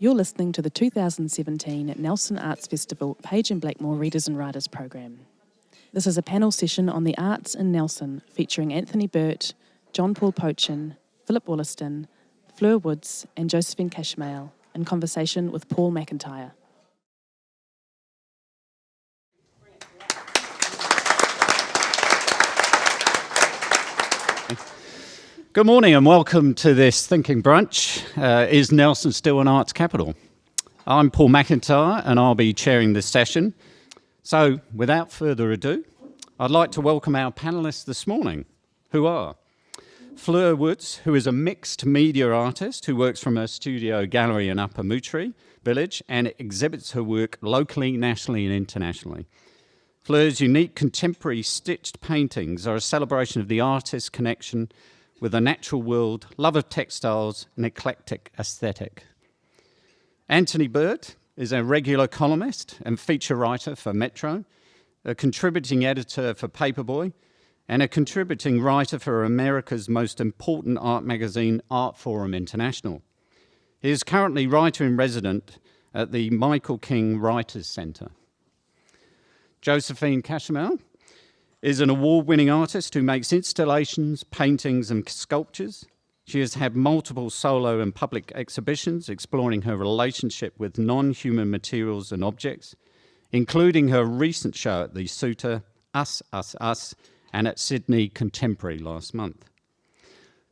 You're listening to the 2017 Nelson Arts Festival Page and Blackmore Readers and Writers Programme. This is a panel session on the arts in Nelson featuring Anthony Burt, John Paul Pochin, Philip Wollaston, Fleur Woods and Josephine Cashmail in conversation with Paul McIntyre. Good morning and welcome to this Thinking Brunch. Is Nelson still an arts capital? I'm Paul McIntyre and I'll be chairing this session. So without further ado, I'd like to welcome our panellists this morning, who are Fleur Woods, who is a mixed media artist who works from her studio gallery in Upper Mootry Village and exhibits her work locally, nationally and internationally. Fleur's unique contemporary stitched paintings are a celebration of the artist's connection with the natural world, love of textiles, and eclectic aesthetic. Anthony Burt is a regular columnist and feature writer for Metro, a contributing editor for Paperboy, and a contributing writer for America's most important art magazine, Art Forum International. He is currently writer-in-resident at the Michael King Writers Centre. Josephine Cashmail is an award-winning artist who makes installations, paintings and sculptures. She has had multiple solo and public exhibitions exploring her relationship with non-human materials and objects, including her recent show at the Suter, Us, Us, Us, and at Sydney Contemporary last month.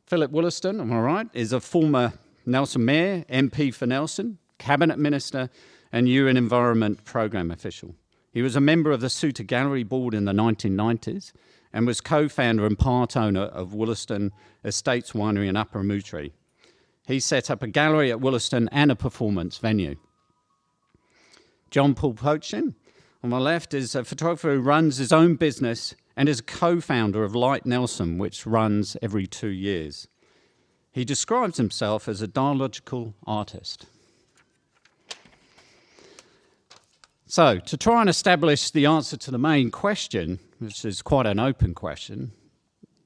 Philip Wollaston, am I right, is a former Nelson Mayor, MP for Nelson, Cabinet Minister and UN Environment Programme official. He was a member of the Suter Gallery Board in the 1990s and was co-founder and part owner of Wollaston Estates Winery in Upper Mootry. He set up a gallery at Wollaston and a performance venue. John Paul Pochin, on my left, is a photographer who runs his own business and is a co-founder of Light Nelson, which runs every 2 years. He describes himself as a dialogical artist. So, to try and establish the answer to the main question, which is quite an open question,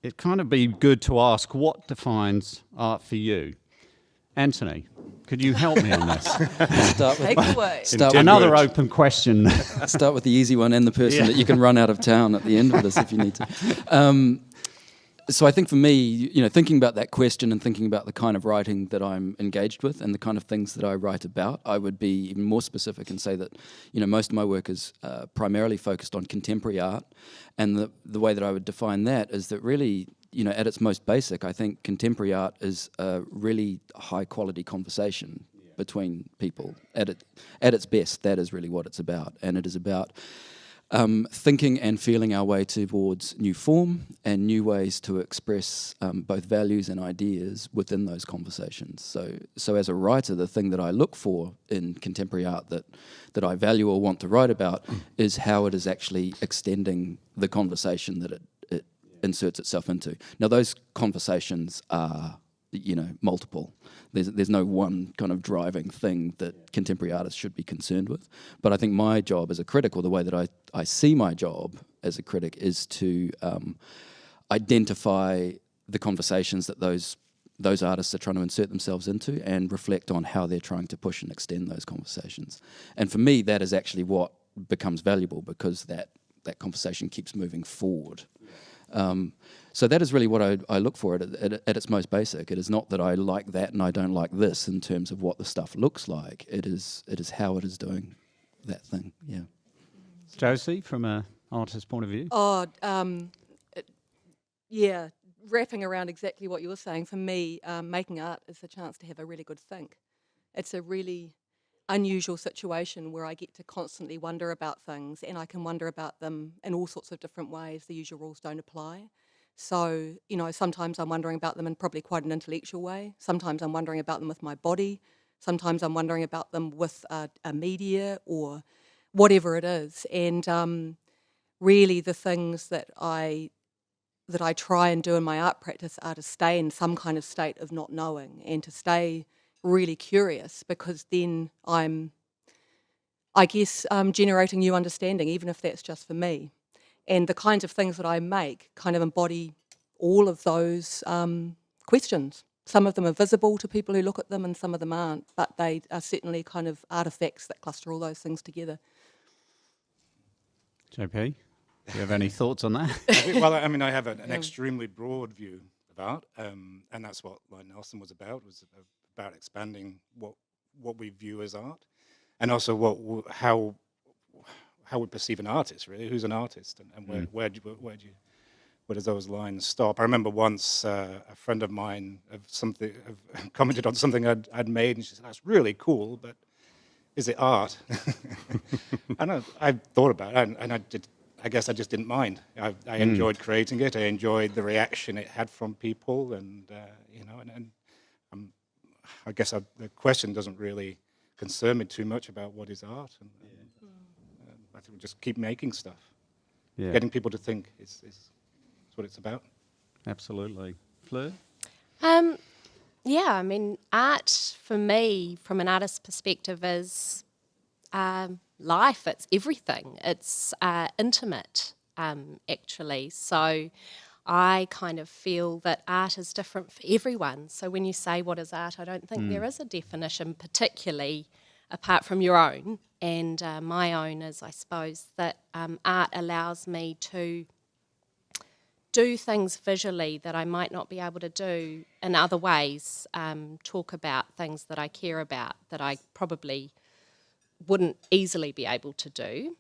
it'd kind of be good to ask what defines art for you? Anthony, could you help me on this? Take it away. Another open question. Start with the easy one and the person that you can run out of town at the end of this if you need to. So I think for me, thinking about that question and thinking about the kind of writing that I'm engaged with and the kind of things that I write about, I would be even more specific and say that, most of my work is primarily focused on contemporary art. And the way that I would define that is that really, at its most basic, I think contemporary art is a really high quality conversation between people. At its best, that is really what it's about. And it is about thinking and feeling our way towards new form and new ways to express both values and ideas within those conversations. So as a writer, the thing that I look for in contemporary art that I value or want to write about is how it is actually extending the conversation that it inserts itself into. Now those conversations are multiple. There's no one kind of driving thing that contemporary artists should be concerned with. But I think my job as a critic, or the way that I see my job as a critic, is to identify the conversations that those artists are trying to insert themselves into and reflect on how they're trying to push and extend those conversations. And for me, that is actually what becomes valuable, because that conversation keeps moving forward. So that is really what I look for at its most basic. It is not that I like that and I don't like this in terms of what the stuff looks like. It is how it is doing that thing. Yeah. Josie, from an artist's point of view? Wrapping around exactly what you were saying. For me, making art is a chance to have a really good think. It's a really unusual situation where I get to constantly wonder about things, and I can wonder about them in all sorts of different ways. The usual rules don't apply. So, sometimes I'm wondering about them in probably quite an intellectual way. Sometimes I'm wondering about them with my body. Sometimes I'm wondering about them with a media or whatever it is. And really the things that I try and do in my art practice are to stay in some kind of state of not knowing and to stay really curious, because then I'm generating new understanding, even if that's just for me. And the kinds of things that I make kind of embody all of those questions. some of them are visible to people who look at them and some of them aren't, but they are certainly kind of artefacts that cluster all those things together. JP, do you have any thoughts on that? I have an extremely broad view of art, and that's what Nelson was about expanding what we view as art, and also how we perceive an artist, really. Who's an artist, and where does those lines stop? I remember once a friend of mine commented on something I'd made, and she said, "That's really cool, but is it art?" And I thought about it, and I guess I just didn't mind. I enjoyed creating it. I enjoyed the reaction it had from people, and I guess the question doesn't really concern me too much about what is art. And I think we'll just keep making stuff. Yeah. Getting people to think is what it's about. Absolutely. Fleur? Yeah, I mean, art for me, from an artist's perspective, is life. It's everything. It's intimate, actually. So I kind of feel that art is different for everyone. So when you say what is art, I don't think there is a definition, particularly apart from your own. And my own is, I suppose, that art allows me to do things visually that I might not be able to do in other ways, talk about things that I care about that I probably wouldn't easily be able to do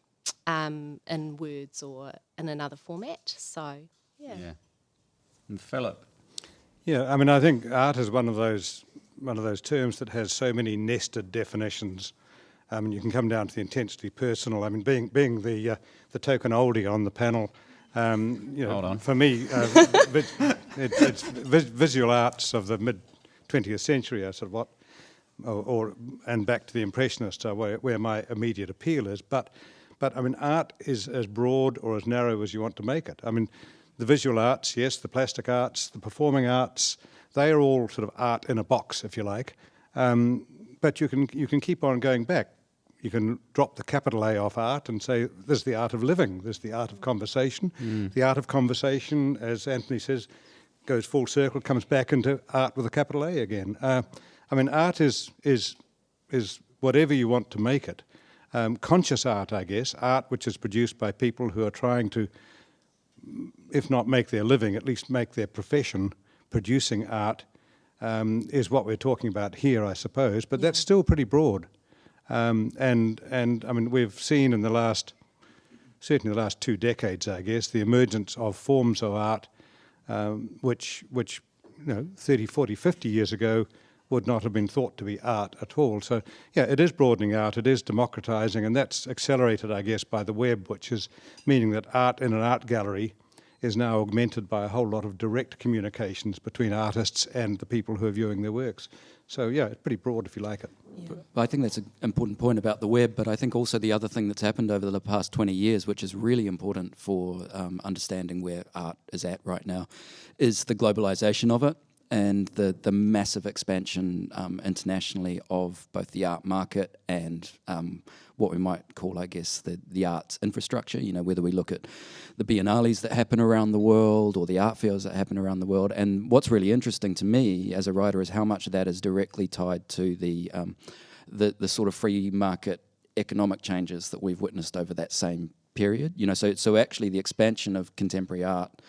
in words or in another format. So, yeah. And Philip? Yeah, I mean, I think art is one of those terms that has so many nested definitions. You can come down to the intensely personal. I mean, being the token oldie on the panel, Hold on. for me, it's visual arts of the mid 20th century are sort of what, and back to the Impressionists are where my immediate appeal is. But I mean, art is as broad or as narrow as you want to make it. I mean, the visual arts, yes, the plastic arts, the performing arts, they are all sort of art in a box, if you like. But you can keep on going back. You can drop the capital A off art and say, there's the art of living, there's the art of conversation. The art of conversation, as Anthony says, goes full circle, comes back into art with a capital A again. I mean, art is whatever you want to make it. Conscious art, I guess, art which is produced by people who are trying to, if not make their living, at least make their profession producing art, is what we're talking about here, I suppose. But that's still pretty broad. And I mean, we've seen in certainly the last 2 decades, I guess, the emergence of forms of art which 30, 40, 50 years ago would not have been thought to be art at all. So, yeah, it is broadening out, it is democratizing, and that's accelerated, I guess, by the web, which is meaning that art in an art gallery is now augmented by a whole lot of direct communications between artists and the people who are viewing their works. So, yeah, it's pretty broad if you like it. Yeah. I think that's an important point about the web, but I think also the other thing that's happened over the past 20 years, which is really important for understanding where art is at right now, is the globalisation of it and the massive expansion internationally of both the art market and what we might call, I guess, the arts infrastructure. You know, whether we look at the biennales that happen around the world or the art fairs that happen around the world. And what's really interesting to me as a writer is how much of that is directly tied to the sort of free market economic changes that we've witnessed over that same period. You know, so actually the expansion of contemporary art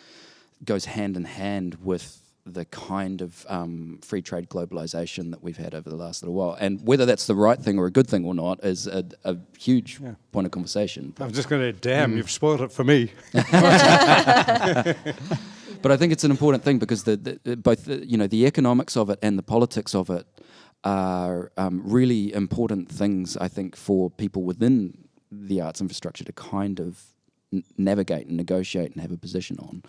goes hand in hand with the kind of free trade globalization that we've had over the last little while. And whether that's the right thing or a good thing or not is a huge point of conversation. I was just going to damn, you've spoiled it for me. But I think it's an important thing because both the economics of it and the politics of it are really important things, I think, for people within the arts infrastructure to kind of navigate and negotiate and have a position on.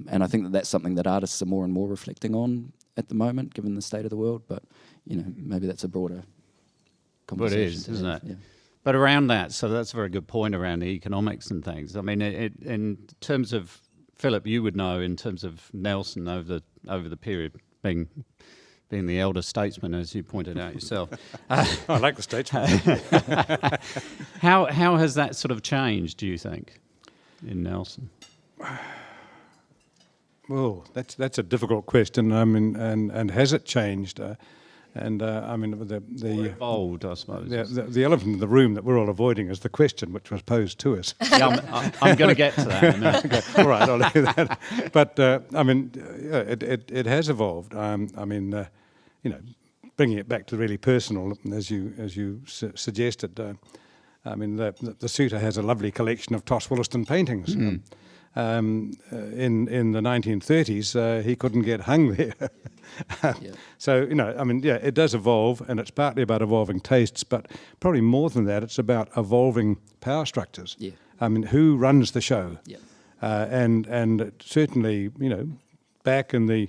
And I think that that's something that artists are more and more reflecting on at the moment, given the state of the world. But, maybe that's a broader conversation. Well, it is, isn't it? Yeah. But around that, so that's a very good point around the economics and things. I mean, in terms of, Philip, you would know in terms of Nelson over the period, being the elder statesman, as you pointed out yourself. I like the statesman. How has that sort of changed, do you think, in Nelson? Well, that's a difficult question. I mean, and has it changed? I mean, Or evolved, I suppose. the elephant in the room that we're all avoiding is the question which was posed to us. Yeah, I'm going to get to that in a minute. Okay, all right, I'll leave that. But I mean, it has evolved. I mean, bringing it back to really personal, as you suggested. I mean, the suitor has a lovely collection of Tos Williston paintings. In the 1930s, he couldn't get hung there. So, I mean, it does evolve, and it's partly about evolving tastes, but probably more than that, it's about evolving power structures. Yeah. I mean, who runs the show? Yeah. And certainly, back in the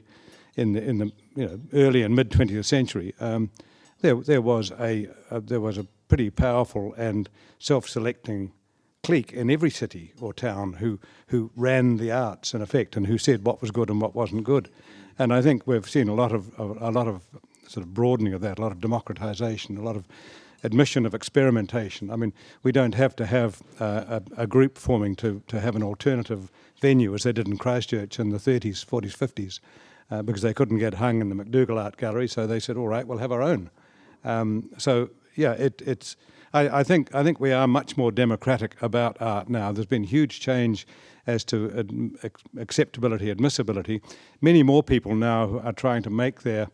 early and mid 20th century, there was a pretty powerful and self-selecting clique in every city or town who ran the arts in effect, and who said what was good and what wasn't good. And I think we've seen a lot of sort of broadening of that, a lot of democratisation, a lot of admission of experimentation. I mean, we don't have to have a group forming to have an alternative venue as they did in Christchurch in the 30s, 40s, 50s, because they couldn't get hung in the McDougall Art Gallery, so they said, all right, we'll have our own. I think we are much more democratic about art now. There's been huge change as to acceptability, admissibility. Many more people now are trying to make their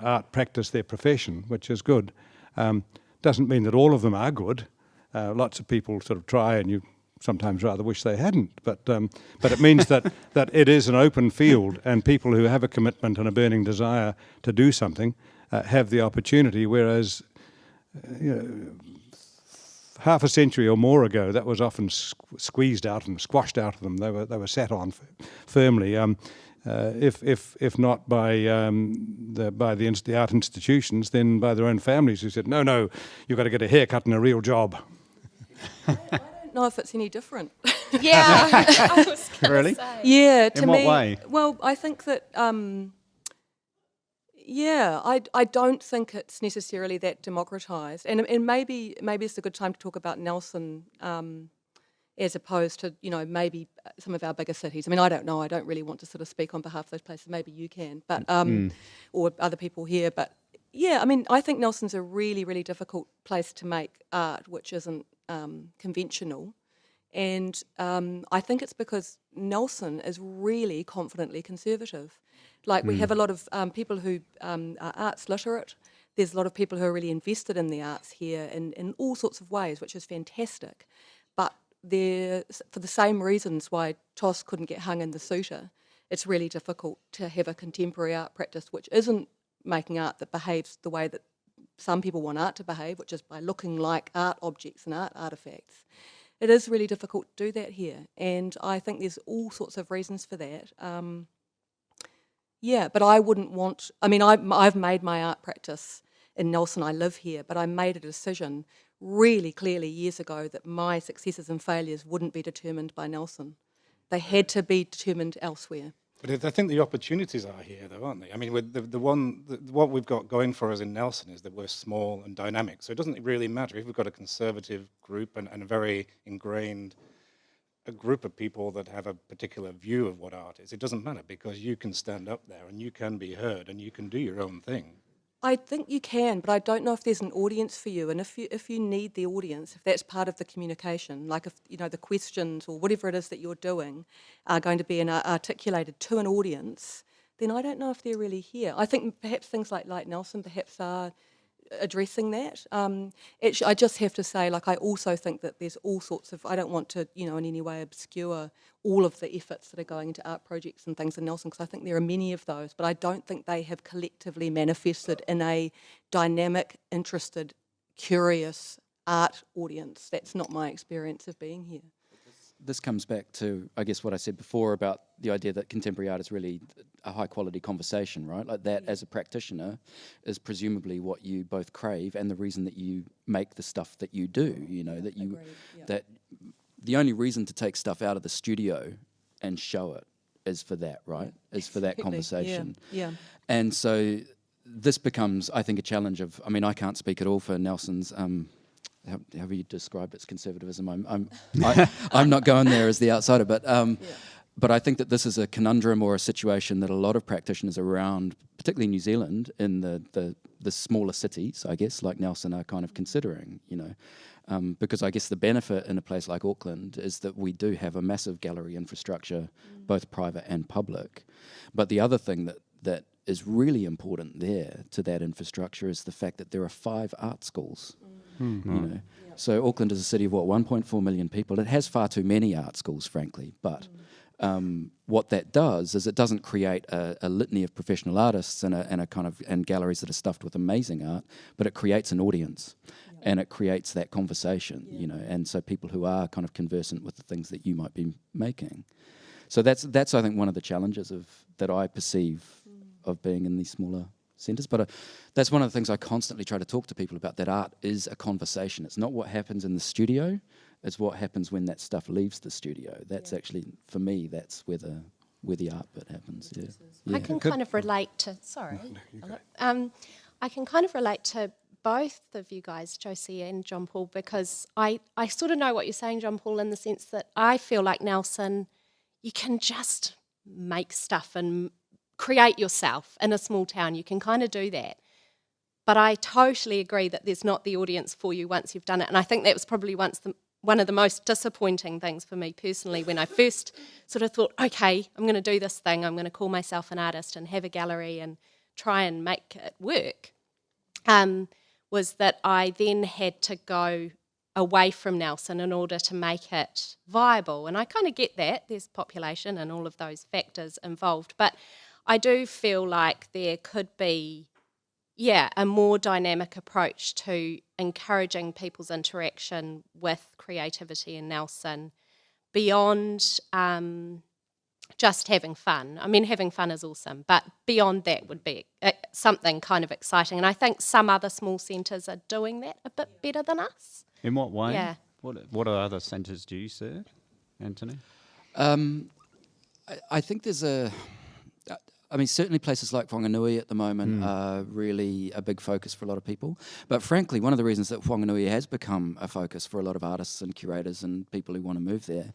art practice their profession, which is good. Doesn't mean that all of them are good. Lots of people sort of try, and you sometimes rather wish they hadn't. But it means that it is an open field, and people who have a commitment and a burning desire to do something have the opportunity, whereas half a century or more ago, that was often squeezed out and squashed out of them. They were sat on firmly, if not by the art institutions, then by their own families, who said, no, you've got to get a haircut and a real job. I don't know if it's any different. Yeah. I was gonna Really? say. Yeah, to In me. what way? Well, I think that. I don't think it's necessarily that democratised, and maybe it's a good time to talk about Nelson as opposed to maybe some of our bigger cities. I mean, I don't know. I don't really want to sort of speak on behalf of those places. Maybe you can, but or other people here. But yeah, I mean, I think Nelson's a really, really difficult place to make art, which isn't conventional. And I think it's because Nelson is really confidently conservative. Like, we have a lot of people who are arts literate. There's a lot of people who are really invested in the arts here in all sorts of ways, which is fantastic. But for the same reasons why Tos couldn't get hung in the suitor, it's really difficult to have a contemporary art practice which isn't making art that behaves the way that some people want art to behave, which is by looking like art objects and art artefacts. It is really difficult to do that here, and I think there's all sorts of reasons for that. But I wouldn't want... I mean, I've made my art practice in Nelson. I live here, but I made a decision really clearly years ago that my successes and failures wouldn't be determined by Nelson. They had to be determined elsewhere. But I think the opportunities are here, though, aren't they? I mean, with what we've got going for us in Nelson is that we're small and dynamic. So it doesn't really matter if we've got a conservative group and a very ingrained a group of people that have a particular view of what art is. It doesn't matter, because you can stand up there and you can be heard and you can do your own thing. I think you can, but I don't know if there's an audience for you. And if you need the audience, if that's part of the communication, like if the questions or whatever it is that you're doing are going to be articulated to an audience, then I don't know if they're really here. I think perhaps things like Nelson perhaps are addressing that. I just have to say, I also think that there's all sorts of... I don't want to, in any way obscure all of the efforts that are going into art projects and things in Nelson, because I think there are many of those, but I don't think they have collectively manifested in a dynamic, interested, curious art audience. That's not my experience of being here. This comes back to, I guess, what I said before about the idea that contemporary art is really a high-quality conversation, right? Like that, as a practitioner, is presumably what you both crave, and the reason that you make the stuff that you do. That the only reason to take stuff out of the studio and show it is for that, right? Is for that conversation. Yeah. And so this becomes, I think, a challenge of... I mean, I can't speak at all for Nelson's... However you describe its conservatism, I'm not going there as the outsider, but But I think that this is a conundrum or a situation that a lot of practitioners around, particularly New Zealand, in the smaller cities, I guess, like Nelson, are kind of considering, because I guess the benefit in a place like Auckland is that we do have a massive gallery infrastructure, both private and public. But the other thing that is really important there to that infrastructure is the fact that there are 5 art schools. So Auckland is a city of 1.4 million people. It has far too many art schools, frankly, but what that does is it doesn't create a litany of professional artists and galleries that are stuffed with amazing art, but it creates an audience, and it creates that conversation, and so people who are kind of conversant with the things that you might be making. So that's I think one of the challenges that I perceive of being in these smaller centres. But that's one of the things I constantly try to talk to people about, that art is a conversation. It's not what happens in the studio, it's what happens when that stuff leaves the studio. That's actually, for me, that's where the art bit happens. Yeah. I can kind of relate to, I can kind of relate to both of you guys, Josie and John Paul, because I sort of know what you're saying, John Paul, in the sense that I feel like Nelson, you can just make stuff and create yourself in a small town. You can kind of do that. But I totally agree that there's not the audience for you once you've done it. And I think that was probably one of the most disappointing things for me personally when I first sort of thought, okay, I'm going to do this thing. I'm going to call myself an artist and have a gallery and try and make it work, was that I then had to go away from Nelson in order to make it viable. And I kind of get that. There's population and all of those factors involved. But I do feel like there could be, a more dynamic approach to encouraging people's interaction with creativity in Nelson beyond just having fun. I mean, having fun is awesome, but beyond that would be something kind of exciting. And I think some other small centres are doing that a bit better than us. In what way? Yeah. What other centres do you serve, Anthony? I think there's certainly places like Whanganui at the moment are really a big focus for a lot of people. But frankly, one of the reasons that Whanganui has become a focus for a lot of artists and curators and people who want to move there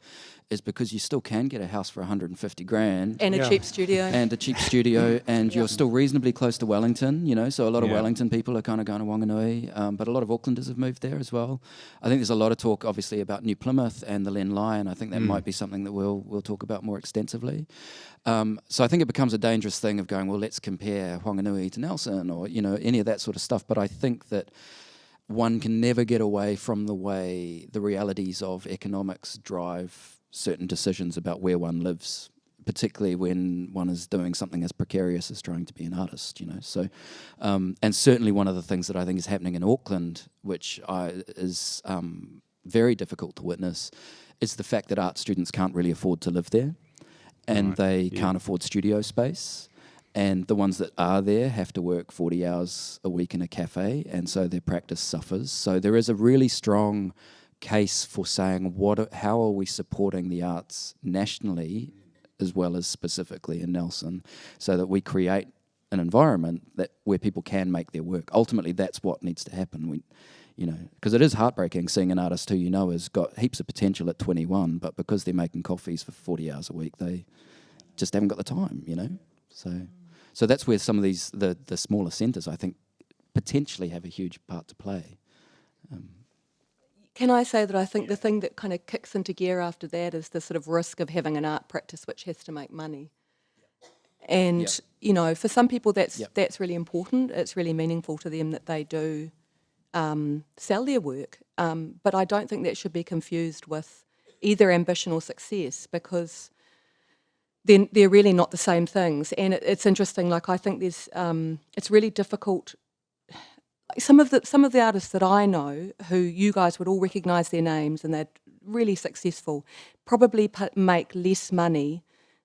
is because you still can get a house for 150 grand. And a cheap studio. And a cheap studio, and you're still reasonably close to Wellington, so a lot of Wellington people are kind of going to Whanganui, but a lot of Aucklanders have moved there as well. I think there's a lot of talk, obviously, about New Plymouth and the Len Lion. I think that might be something that we'll talk about more extensively. So I think it becomes a dangerous thing of going, well, let's compare Whanganui to Nelson or, any of that sort of stuff. But I think that one can never get away from the way the realities of economics drive certain decisions about where one lives, particularly when one is doing something as precarious as trying to be an artist, So, and certainly one of the things that I think is happening in Auckland, which is very difficult to witness, is the fact that art students can't really afford to live there. And they can't afford studio space. And the ones that are there have to work 40 hours a week in a cafe, and so their practice suffers. So there is a really strong case for saying, how are we supporting the arts nationally as well as specifically in Nelson, so that we create an environment where people can make their work. Ultimately, that's what needs to happen. Because it is heartbreaking seeing an artist who has got heaps of potential at 21, but because they're making coffees for 40 hours a week, they just haven't got the time, So that's where some of these, the smaller centres, I think, potentially have a huge part to play. Can I say that I think the thing that kind of kicks into gear after that is the sort of risk of having an art practice which has to make money. And, for some people that's really important. It's really meaningful to them that they do sell their work, but I don't think that should be confused with either ambition or success, because they're really not the same things. And it's interesting. Like, I think there's it's really difficult. Some of the artists that I know, who you guys would all recognise their names and they're really successful, probably make less money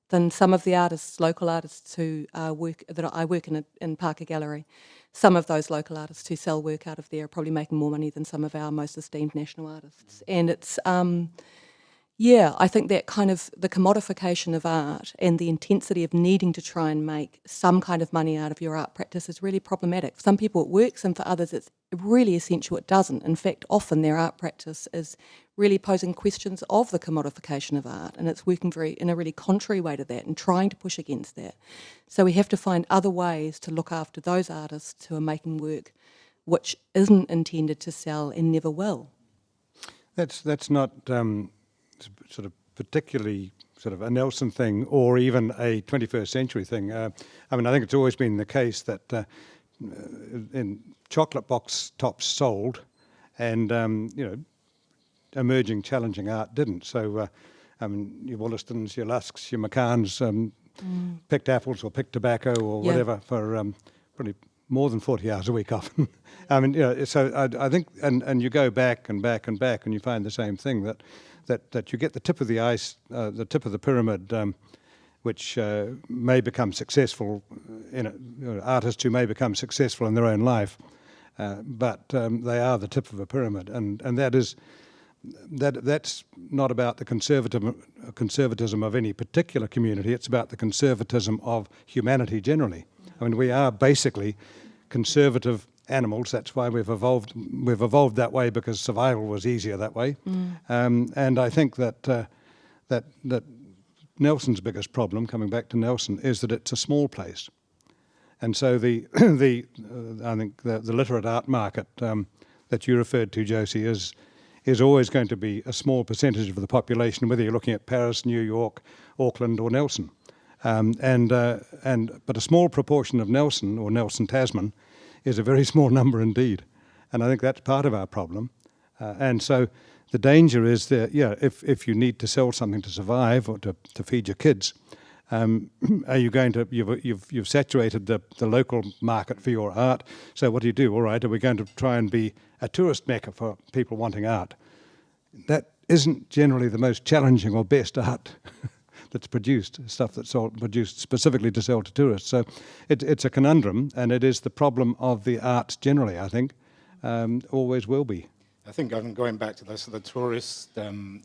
than some of the local artists who I work in Parker Gallery. Some of those local artists who sell work out of there are probably making more money than some of our most esteemed national artists. And it's, Yeah, I think that kind of the commodification of art and the intensity of needing to try and make some kind of money out of your art practice is really problematic. For some people it works, and for others it's really essential it doesn't. In fact, often their art practice is really posing questions of the commodification of art, and it's working in a really contrary way to that and trying to push against that. So we have to find other ways to look after those artists who are making work which isn't intended to sell and never will. That's not sort of particularly sort of a Nelson thing or even a 21st century thing. I mean, I think it's always been the case that in chocolate box tops sold, and emerging, challenging art didn't. So, I mean, your Wollastons, your Lusks, your McCanns picked apples or picked tobacco or whatever for probably more than 40 hours a week often. I mean, so I think, and you go back and back and back, and you find the same thing, that you get the tip of the ice, the tip of the pyramid, which may become successful, artists who may become successful in their own life, but they are the tip of a pyramid, and that's not about the conservatism of any particular community. It's about the conservatism of humanity generally. I mean, we are basically conservative animals. That's why we've evolved. We've evolved that way because survival was easier that way. And I think that Nelson's biggest problem, coming back to Nelson, is that it's a small place. And so I think the literate art market that you referred to, Josie, is always going to be a small percentage of the population, whether you're looking at Paris, New York, Auckland, or Nelson. But a small proportion of Nelson or Nelson Tasman is a very small number indeed, and I think that's part of our problem. And so the danger is that if you need to sell something to survive or to feed your kids, are you going to you've saturated the local market for your art? So what do? All right, are we going to try and be a tourist mecca for people wanting art? That isn't generally the most challenging or best art that's produced, stuff that's produced specifically to sell to tourists. So it's a conundrum, and it is the problem of the arts generally, I think, always will be. I think going back to the tourist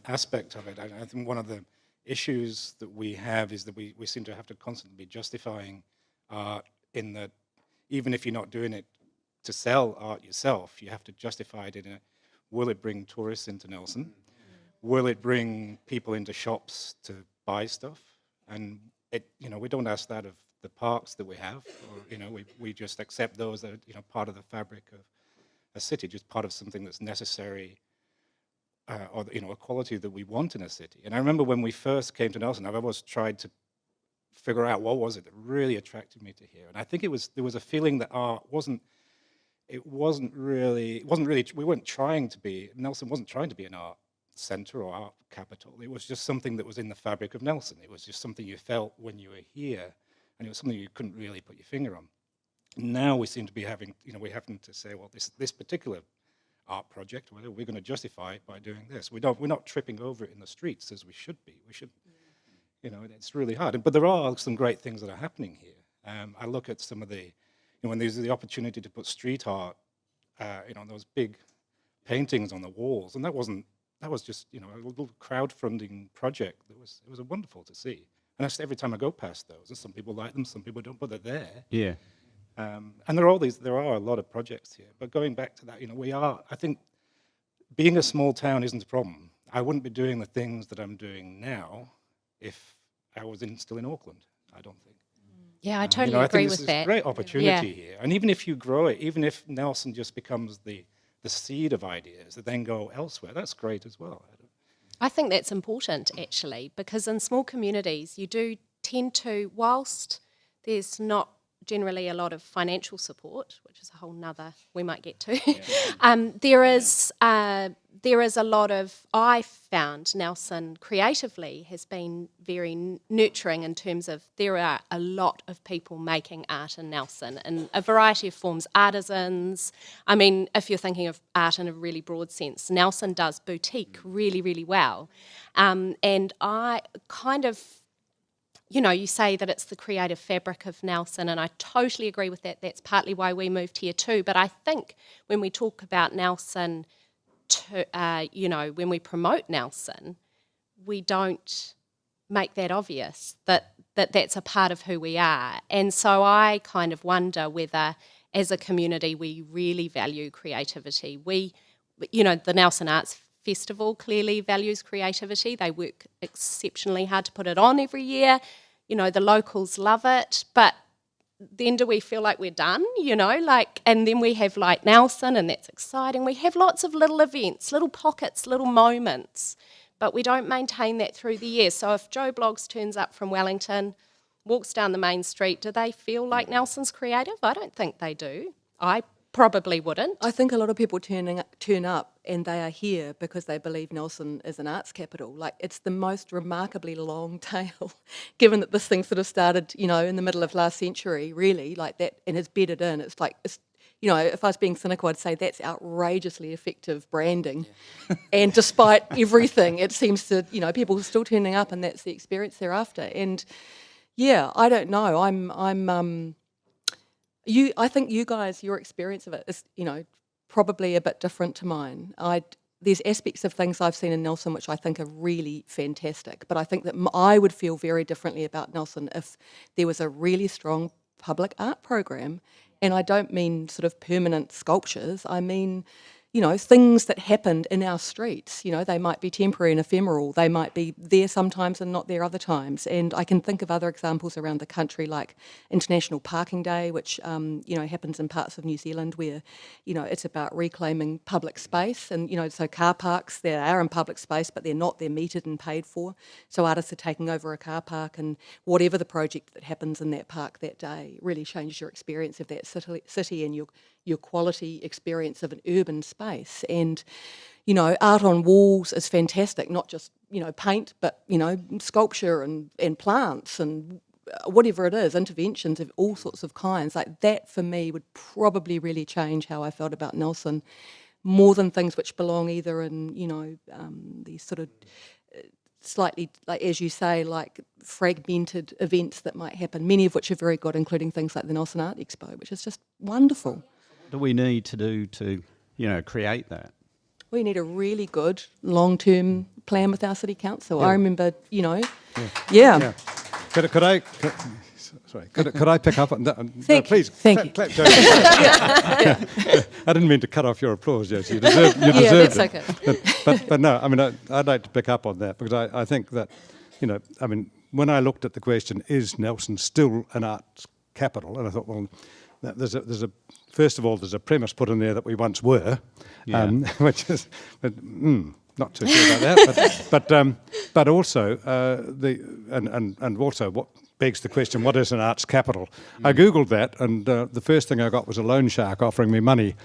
aspect of it, I think one of the issues that we have is that we seem to have to constantly be justifying art in that even if you're not doing it to sell art yourself, you have to justify it will it bring tourists into Nelson? Will it bring people into shops to buy stuff? And we don't ask that of the parks that we have, or we just accept those that are part of the fabric of a city, just part of something that's necessary, or a quality that we want in a city. And I remember when we first came to Nelson, I've always tried to figure out what was it that really attracted me to here. And I think there was a feeling that art Nelson wasn't trying to be an art centre or art capital. It was just something that was in the fabric of Nelson. It was just something you felt when you were here, and it was something you couldn't really put your finger on. Now we seem to be having to say, well, this particular art project, well, we're going to justify it by doing this. We're not tripping over it in the streets as we should be. We should, it's really hard. But there are some great things that are happening here. I look at some of the, when there's the opportunity to put street art, those big paintings on the walls, and that was just a little crowdfunding project. It was wonderful to see. And that's every time I go past those, and some people like them, some people don't, but they're there. Yeah. And there are a lot of projects here. But going back to that, I think being a small town isn't a problem. I wouldn't be doing the things that I'm doing now if I was still in Auckland, I don't think. Yeah, I totally agree with that. I think this is a great opportunity here. And even if you grow it, even if Nelson just becomes the seed of ideas that then go elsewhere, that's great as well. I think that's important, actually, because in small communities, you do tend to, whilst there's not generally a lot of financial support, which is a whole nother we might get to, there is a lot of, I found Nelson creatively has been very nurturing in terms of there are a lot of people making art in Nelson in a variety of forms, artisans. I mean, if you're thinking of art in a really broad sense, Nelson does boutique really, really well. And I kind of, you say that it's the creative fabric of Nelson, and I totally agree with that. That's partly why we moved here too. But I think when we talk about Nelson, when we promote Nelson, we don't make that obvious, that's a part of who we are. And so I kind of wonder whether, as a community, we really value creativity. The Nelson Arts Festival clearly values creativity. They work exceptionally hard to put it on every year. The locals love it, but then do we feel like we're done, and then we have like Nelson, and that's exciting. We have lots of little events, little pockets, little moments, but we don't maintain that through the year. So if Joe Bloggs turns up from Wellington, walks down the main street, do they feel like Nelson's creative? I don't think they do. I probably wouldn't. I think a lot of people turn up and they are here because they believe Nelson is an arts capital. Like, it's the most remarkably long tail, given that this thing sort of started, in the middle of last century, really, like that, and has bedded in. It's like, if I was being cynical, I'd say that's outrageously effective branding. Yeah. And despite everything, it seems to, people are still turning up, and that's the experience they're after. And yeah, I don't know. I think you guys, your experience of it is, probably a bit different to mine. There's aspects of things I've seen in Nelson which I think are really fantastic, but I think that I would feel very differently about Nelson if there was a really strong public art program. And I don't mean sort of permanent sculptures. I mean, things that happened in our streets. They might be temporary and ephemeral. They might be there sometimes and not there other times. And I can think of other examples around the country, like International Parking Day, which, happens in parts of New Zealand where, it's about reclaiming public space. And, so car parks, they are in public space, but they're not. They're metered and paid for. So artists are taking over a car park, and whatever the project that happens in that park that day really changes your experience of that city and your quality experience of an urban space. And, art on walls is fantastic, not just, paint, but, sculpture and plants and whatever it is, interventions of all sorts of kinds. Like, that for me would probably really change how I felt about Nelson, more than things which belong either in, these sort of slightly, like, as you say, like fragmented events that might happen, many of which are very good, including things like the Nelson Art Expo, which is just wonderful. What do we need to do to, create that? We need a really good long-term plan with our city council. Yeah. I remember, yeah. Could I pick up on that? Please. Thank you. Clap, I didn't mean to cut off your applause, Josie. You deserved that's it. Okay. But no, I mean, I'd like to pick up on that because I think that, when I looked at the question, is Nelson still an arts capital? And I thought, well, there's a first of all, there's a premise put in there that we once were, which is not too sure about that. But also and also what begs the question: what is an arts capital? I googled that, and the first thing I got was a loan shark offering me money.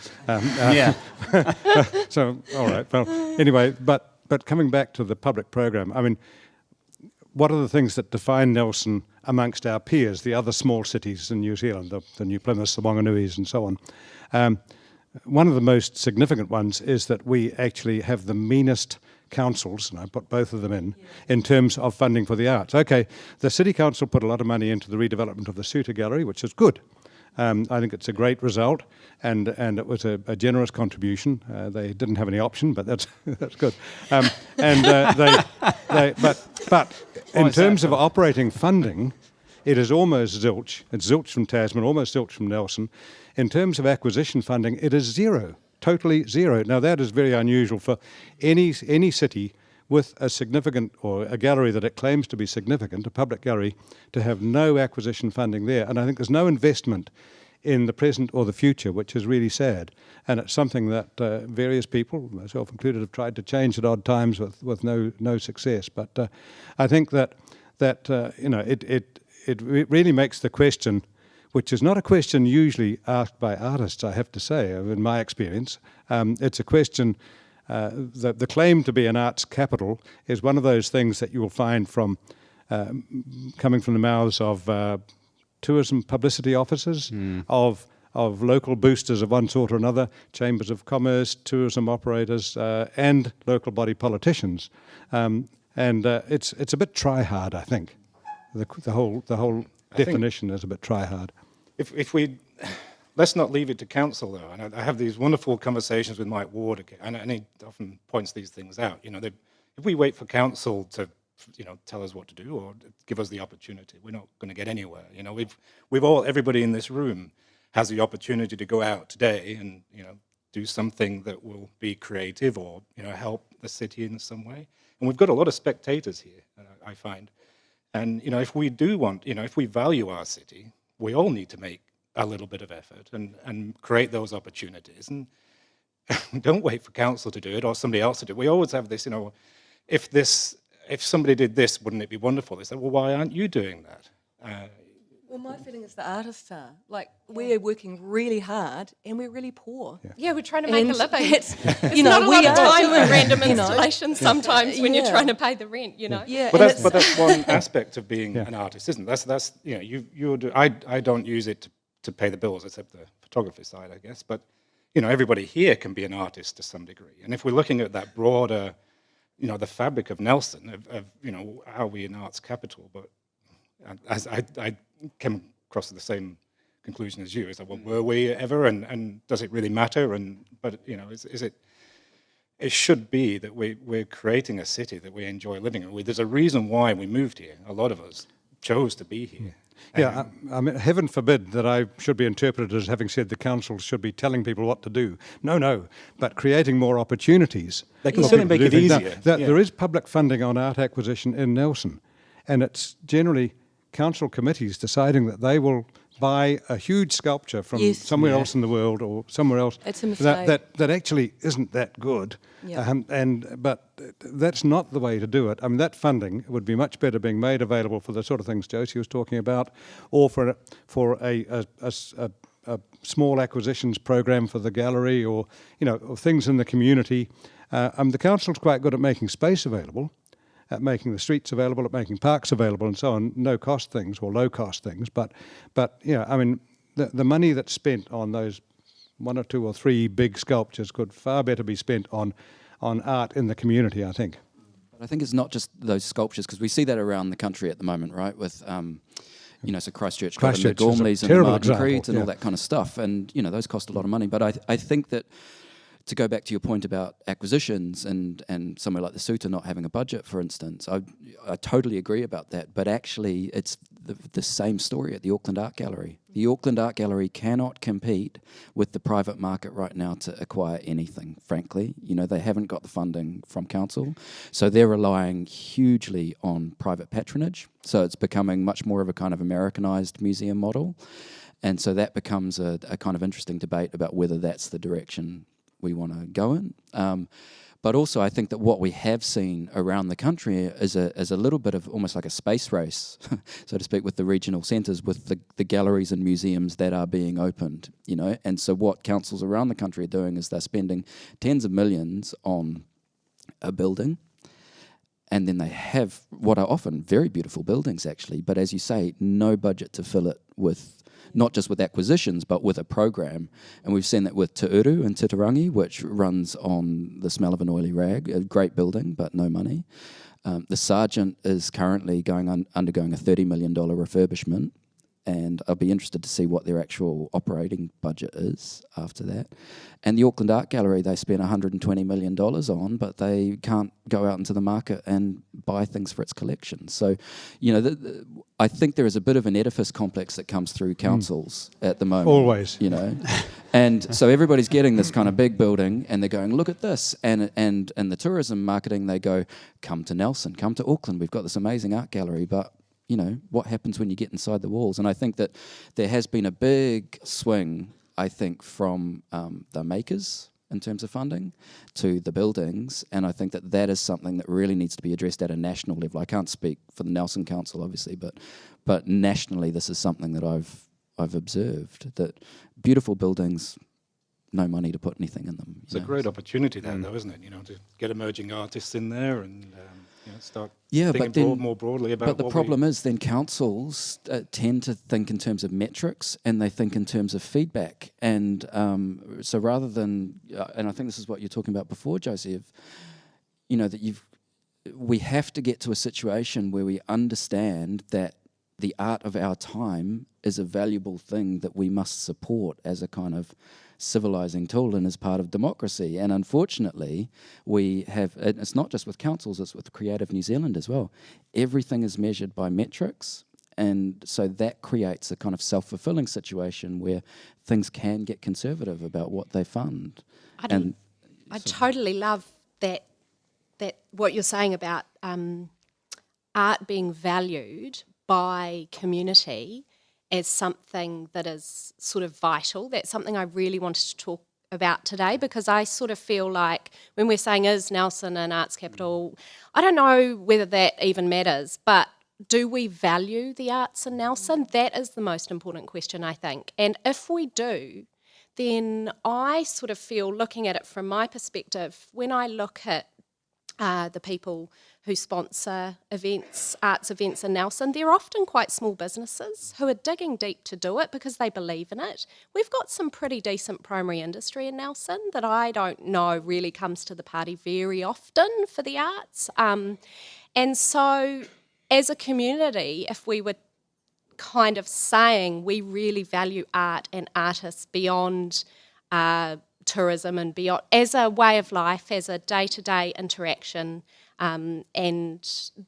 So all right. Well, anyway, but coming back to the public program, I mean, what are the things that define Nelson amongst our peers, the other small cities in New Zealand, the New Plymouths, the Wanganuis and so on? One of the most significant ones is that we actually have the meanest councils, and I put both of them in terms of funding for the arts. Okay, the City Council put a lot of money into the redevelopment of the Suter Gallery, which is good. I think it's a great result, and it was a generous contribution. They didn't have any option, but that's good. But in terms of operating funding, it is almost zilch. It's zilch from Tasman, almost zilch from Nelson. In terms of acquisition funding, it is zero, totally zero. Now that is very unusual for any city with a significant, or a gallery that it claims to be significant, a public gallery, to have no acquisition funding there. And I think there's no investment in the present or the future, which is really sad. And it's something that various people, myself included, have tried to change at odd times with no success. But I think that it really makes the question, which is not a question usually asked by artists, I have to say, in my experience. It's a question. The claim to be an arts capital is one of those things that you will find from coming from the mouths of tourism publicity officers, of local boosters of one sort or another, chambers of commerce, tourism operators, and local body politicians. And it's a bit try-hard, I think. The whole definition is a bit try-hard. If we... Let's not leave it to council, though. And I have these wonderful conversations with Mike Ward, and he often points these things out. if we wait for council to, tell us what to do or give us the opportunity, we're not going to get anywhere. Everybody in this room has the opportunity to go out today and, do something that will be creative or, help the city in some way. And we've got a lot of spectators here, I find. And, if we do want, if we value our city, we all need to make a little bit of effort and create those opportunities. And don't wait for council to do it or somebody else to do it. We always have this, if somebody did this, wouldn't it be wonderful? They say, well, why aren't you doing that? Well, my feeling is the artists are. Like, we're working really hard and we're really poor. Yeah, we're trying to make a living. It's, There's not a lot of time for random you know. installations sometimes when you're Yeah. trying to pay the rent, you know? Yeah, But and that's one aspect of being an artist, isn't it? That's I don't use it to pay the bills, except the photography side, I guess. But everybody here can be an artist to some degree. And if we're looking at that broader, the fabric of Nelson, of are we an arts capital? But as I came across the same conclusion as you, is that, well, were we ever, and does it really matter? But is it? It should be that we're creating a city that we enjoy living in. There's a reason why we moved here. A lot of us chose to be here. Yeah, I mean, heaven forbid that I should be interpreted as having said the council should be telling people what to do. No, but creating more opportunities. They can for certainly people make to it do things. easier. Now, Yeah. there is public funding on art acquisition in Nelson, and it's generally council committees deciding that they will buy a huge sculpture from Yes. somewhere else in the world or somewhere else It's a mistake. that actually isn't that good. Yeah. But that's not the way to do it. I mean, that funding would be much better being made available for the sort of things Josie was talking about, or for a small acquisitions program for the gallery, or or things in the community. The council's quite good at making space available, at making the streets available, at making parks available, and so on. No cost things or low cost things, but I mean, the money that's spent on those one or two or three big sculptures could far better be spent on art in the community, I think. But I think it's not just those sculptures, because we see that around the country at the moment, right? With so Christchurch got the Christchurch is a Gormleys and the terrible Martin example, Creeds and all yeah. that kind of stuff, and those cost a lot of money. But I think that, to go back to your point about acquisitions and somewhere like the Suter not having a budget, for instance, I totally agree about that. But actually, it's the same story at the Auckland Art Gallery. The Auckland Art Gallery cannot compete with the private market right now to acquire anything, frankly. They haven't got the funding from council, so they're relying hugely on private patronage. So it's becoming much more of a kind of Americanized museum model. And so that becomes a kind of interesting debate about whether that's the direction we want to go in. But also, I think that what we have seen around the country is a little bit of almost like a space race, so to speak, with the regional centres, with the galleries and museums that are being opened, And so what councils around the country are doing is they're spending tens of millions on a building, and then they have what are often very beautiful buildings, actually, but as you say, no budget to fill it with, not just with acquisitions, but with a program. And we've seen that with Te Uru in Titirangi, which runs on the smell of an oily rag, a great building, but no money. The Sargent is currently undergoing a $30 million refurbishment, and I'll be interested to see what their actual operating budget is after that. And the Auckland Art Gallery, they spent $120 million on, but they can't go out into the market and buy things for its collection. So, I think there is a bit of an edifice complex that comes through councils at the moment. Always. And so everybody's getting this kind of big building, and they're going, look at this. And the tourism marketing, they go, come to Nelson, come to Auckland, we've got this amazing art gallery, but what happens when you get inside the walls? And I think that there has been a big swing, I think, from the makers in terms of funding to the buildings, and I think that is something that really needs to be addressed at a national level. I can't speak for the Nelson Council, obviously, but nationally this is something that I've observed, that beautiful buildings, no money to put anything in them. It's a great opportunity there, though, isn't it? To get emerging artists in there and start thinking more broadly about. But the problem is, then councils tend to think in terms of metrics, and they think in terms of feedback. And so rather than, and I think this is what you're talking about before, Josie, that we have to get to a situation where we understand that the art of our time is a valuable thing that we must support as a kind of civilizing tool and as part of democracy. And unfortunately, we have, and it's not just with councils, it's with Creative New Zealand as well. Everything is measured by metrics. And so that creates a kind of self-fulfilling situation where things can get conservative about what they fund. I totally love that what you're saying about art being valued by community as something that is sort of vital. That's something I really wanted to talk about today, because I sort of feel like when we're saying, is Nelson an arts capital, I don't know whether that even matters, but do we value the arts in Nelson? That is the most important question, I think. And if we do, then I sort of feel, looking at it from my perspective, when I look at the people who sponsor events, arts events in Nelson, they're often quite small businesses who are digging deep to do it because they believe in it. We've got some pretty decent primary industry in Nelson that I don't know really comes to the party very often for the arts. And so as a community, if we were kind of saying we really value art and artists beyond tourism and beyond, as a way of life, as a day-to-day interaction, and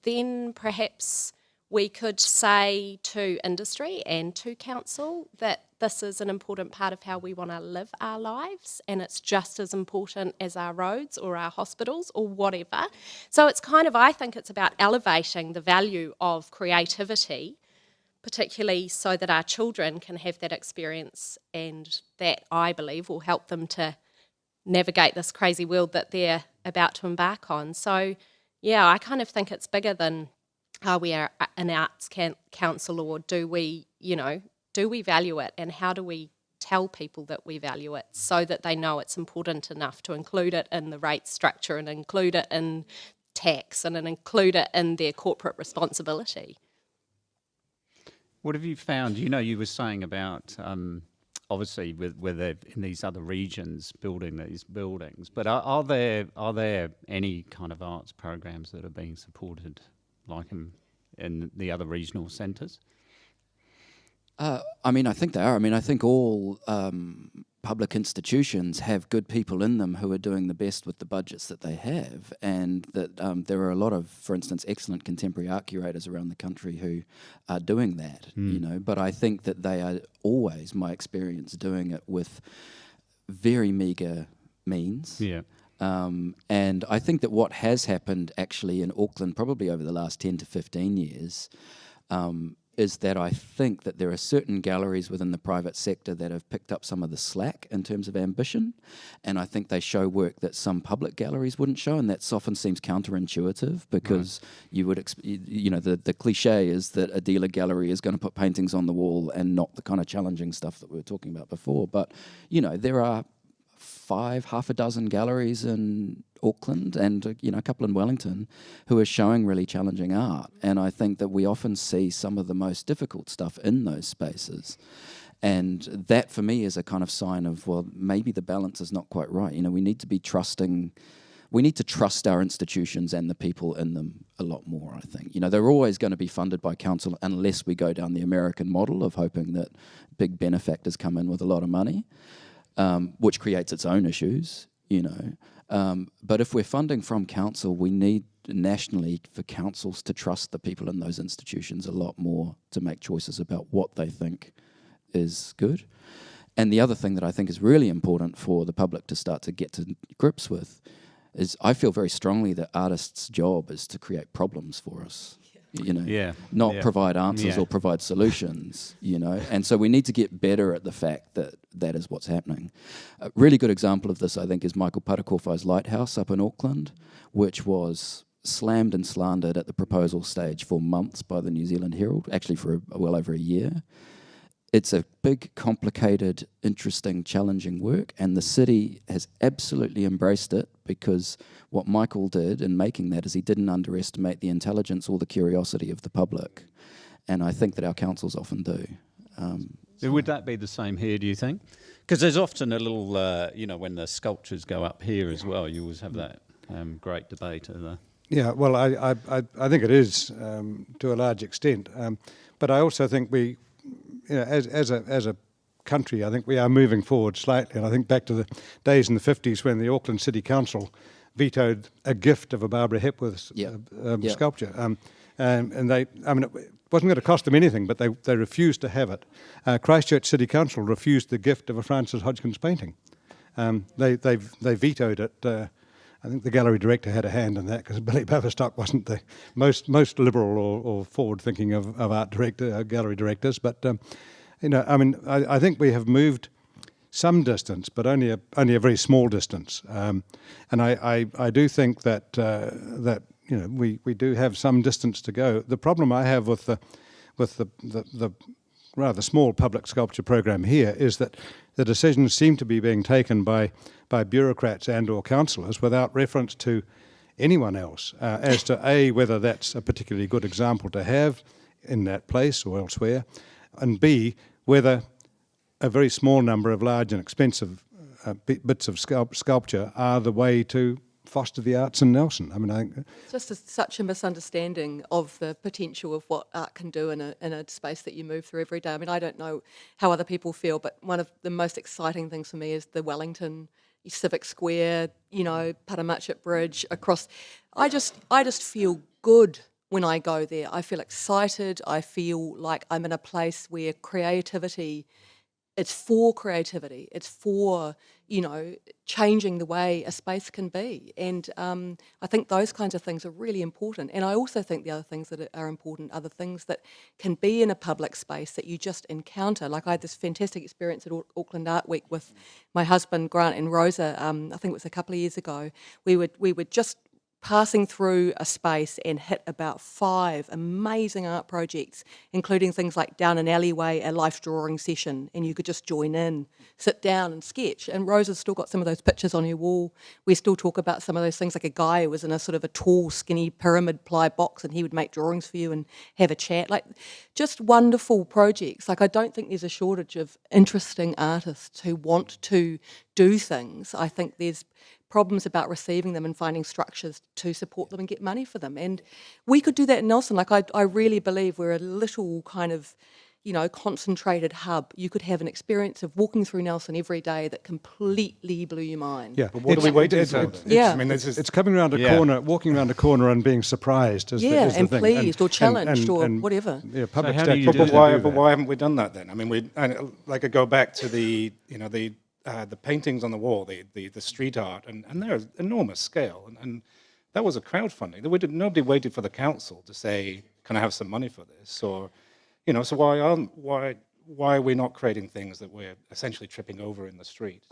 then perhaps we could say to industry and to council that this is an important part of how we want to live our lives, and it's just as important as our roads or our hospitals or whatever. So it's kind of, I think it's about elevating the value of creativity, particularly so that our children can have that experience, and that, I believe, will help them to navigate this crazy world that they're about to embark on. So, yeah, I kind of think it's bigger than are we an arts council, or do we value it, and how do we tell people that we value it so that they know it's important enough to include it in the rate structure and include it in tax and include it in their corporate responsibility. What have you found? You were saying about obviously with in these other regions building these buildings, but are there any kind of arts programs that are being supported like in the other regional centres? I think they are. I think all public institutions have good people in them who are doing the best with the budgets that they have, and that there are a lot of, for instance, excellent contemporary art curators around the country who are doing that, but I think that they are always, my experience, doing it with very meagre means. Yeah. And I think that what has happened actually in Auckland probably over the last 10 to 15 years is that I think that there are certain galleries within the private sector that have picked up some of the slack in terms of ambition, and I think they show work that some public galleries wouldn't show, and that often seems counterintuitive, because you would the cliche is that a dealer gallery is going to put paintings on the wall and not the kind of challenging stuff that we were talking about before. But there are half a dozen galleries in Auckland and a couple in Wellington who are showing really challenging art, and I think that we often see some of the most difficult stuff in those spaces, and that for me is a kind of sign of, well, maybe the balance is not quite right. We need to be trusting. We need to trust our institutions and the people in them a lot more, I think. They're always going to be funded by council unless we go down the American model of hoping that big benefactors come in with a lot of money, which creates its own issues, But if we're funding from council, we need nationally for councils to trust the people in those institutions a lot more to make choices about what they think is good. And the other thing that I think is really important for the public to start to get to grips with is, I feel very strongly that artists' job is to create problems for us. Not provide answers or provide solutions, And so we need to get better at the fact that that is what's happening. A really good example of this, I think, is Michael Patakowhai's Lighthouse up in Auckland, which was slammed and slandered at the proposal stage for months by the New Zealand Herald, actually for well over a year. It's a big, complicated, interesting, challenging work, and the city has absolutely embraced it, because what Michael did in making that is he didn't underestimate the intelligence or the curiosity of the public, and I think that our councils often do. Would that be the same here, do you think? Because there's often a little, when the sculptures go up here as well, you always have that great debate of Yeah, well, I think it is to a large extent, but I also think we, as a country, I think we are moving forward slightly, and I think back to the days in the 50s when the Auckland City Council vetoed a gift of a Barbara Hepworth's sculpture, and they, I mean, it wasn't going to cost them anything, but they refused to have it. Christchurch City Council refused the gift of a Francis Hodgkins painting. They vetoed it. I think the gallery director had a hand in that because Billy Baverstock wasn't the most liberal or forward-thinking of gallery directors. But I mean, I think we have moved some distance, but only a very small distance. And I do think that we do have some distance to go. The problem I have with the rather small public sculpture program here is that the decisions seem to be being taken by bureaucrats and or councillors without reference to anyone else as to whether that's a particularly good example to have in that place or elsewhere, and B, whether a very small number of large and expensive bits of sculpture are the way to foster the arts in Nelson. I mean, I think It's just such a misunderstanding of the potential of what art can do in a space that you move through every day. I mean, I don't know how other people feel, but one of the most exciting things for me is the Wellington Civic Square, Paramatchit Bridge across. I just feel good when I go there. I feel excited. I feel like I'm in a place where it's for creativity. It's for, changing the way a space can be. And I think those kinds of things are really important. And I also think the other things that are important are the things that can be in a public space that you just encounter. Like I had this fantastic experience at Auckland Art Week with my husband, Grant, and Rosa. I think it was a couple of years ago. We were just passing through a space and hit about 5 amazing art projects, including things like down an alleyway, a life drawing session, and you could just join in, sit down and sketch. And Rosa's still got some of those pictures on her wall. We still talk about some of those things, like a guy who was in a sort of a tall, skinny pyramid ply box, and he would make drawings for you and have a chat. Like, just wonderful projects. Like, I don't think there's a shortage of interesting artists who want to do things. I think there's problems about receiving them and finding structures to support them and get money for them. And we could do that in Nelson. Like, I really believe we're a little kind of, concentrated hub. You could have an experience of walking through Nelson every day that completely blew your mind. Yeah, but what are we waiting for? Yeah. I mean, it's coming around a corner, walking around a corner and being surprised is the thing. Pleased or challenged or whatever. Yeah, public So how do you statutes do do but that. why haven't we done that then? I mean, I go back to the paintings on the wall, the street art, and they're enormous scale, and that was a crowdfunding. Nobody waited for the council to say, "Can I have some money for this?" Or, so why are we not creating things that we're essentially tripping over in the street?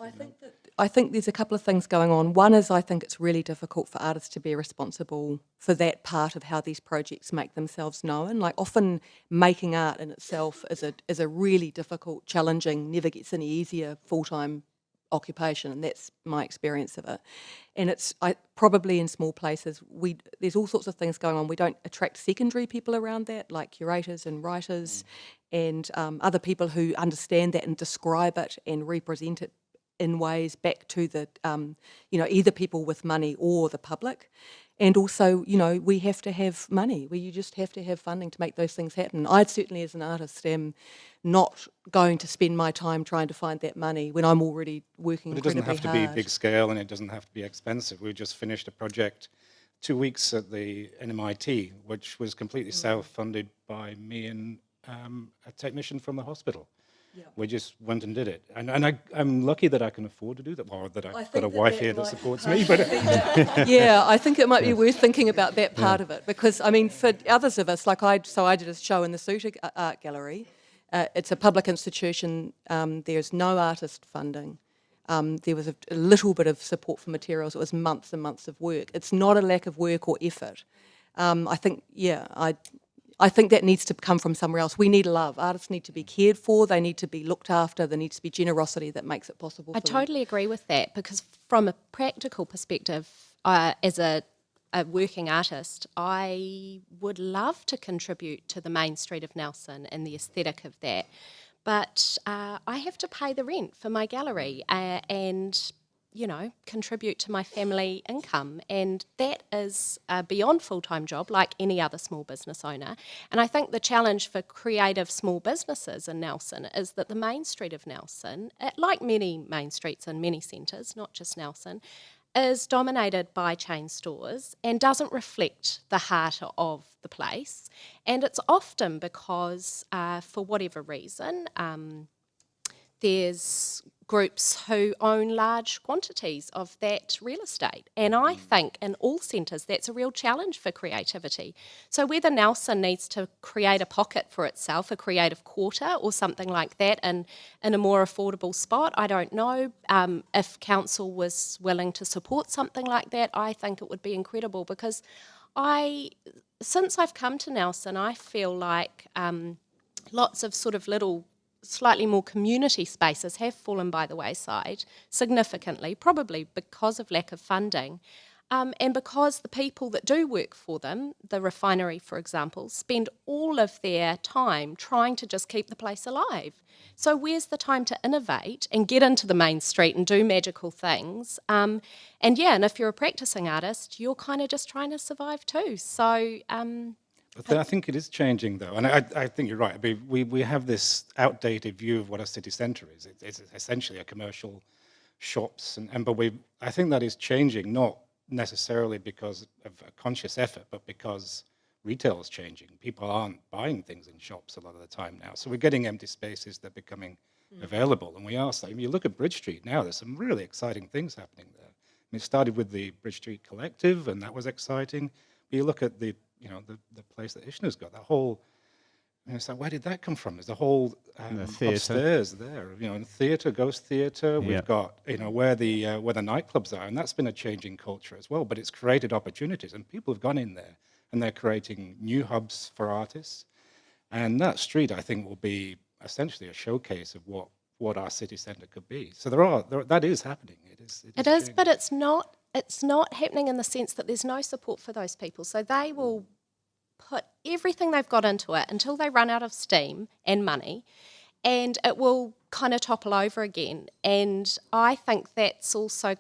I think there's a couple of things going on. One is I think it's really difficult for artists to be responsible for that part of how these projects make themselves known. Like, often making art in itself is a really difficult, challenging, never gets any easier full-time occupation, and that's my experience of it. And probably in small places, there's all sorts of things going on. We don't attract secondary people around that, like curators and writers and other people who understand that and describe it and represent it in ways back to the, either people with money or the public. And also, we have to have money. You just have to have funding to make those things happen. I certainly, as an artist, am not going to spend my time trying to find that money when I'm already working incredibly hard. But it doesn't have to be big scale, and it doesn't have to be expensive. We just finished a project 2 weeks at the NMIT, which was completely self-funded by me and a technician from the hospital. Yeah. We just went and did it, and I'm lucky that I can afford to do that, or that I've got a wife here that supports me. But yeah, I think it might be worth thinking about that part of it, because I mean, for others of us, like I did a show in the Suter Art Gallery. It's a public institution. There's no artist funding. There was a little bit of support for materials. It was months and months of work. It's not a lack of work or effort. I think that needs to come from somewhere else. We need love. Artists need to be cared for. They need to be looked after. There needs to be generosity that makes it possible for them. I totally agree with that, because from a practical perspective, as a working artist, I would love to contribute to the main street of Nelson and the aesthetic of that. But I have to pay the rent for my gallery, and contribute to my family income. And that is a beyond full-time job, like any other small business owner. And I think the challenge for creative small businesses in Nelson is that the main street of Nelson, like many main streets in many centres, not just Nelson, is dominated by chain stores and doesn't reflect the heart of the place. And it's often because, for whatever reason, there's groups who own large quantities of that real estate. And I think in all centres that's a real challenge for creativity. So whether Nelson needs to create a pocket for itself, a creative quarter or something like that in a more affordable spot, I don't know. If council was willing to support something like that, I think it would be incredible, because since I've come to Nelson, I feel like lots of sort of little slightly more community spaces have fallen by the wayside significantly, probably because of lack of funding, and because the people that do work for them, the refinery, for example, spend all of their time trying to just keep the place alive. So where's the time to innovate and get into the main street and do magical things? And if you're a practicing artist, you're kind of just trying to survive too. So I think it is changing, though, and I think you're right. I mean, we have this outdated view of what a city centre is. It's essentially a commercial shops, but I think that is changing, not necessarily because of a conscious effort, but because retail is changing. People aren't buying things in shops a lot of the time now, so we're getting empty spaces that are becoming available, and we are. So if you look at Bridge Street now, there's some really exciting things happening there. I mean, it started with the Bridge Street Collective, and that was exciting. But you look at the place that Ishna's got, that whole, it's like, where did that come from? There's a whole upstairs there, and theatre, ghost theatre. We've got, where the nightclubs are, and that's been a changing culture as well. But it's created opportunities, and people have gone in there, and they're creating new hubs for artists. And that street, I think, will be essentially a showcase of what our city centre could be. So that is happening. It is, but it's not. It's not happening in the sense that there's no support for those people. So they will put everything they've got into it until they run out of steam and money, and it will kind of topple over again. And I think that's also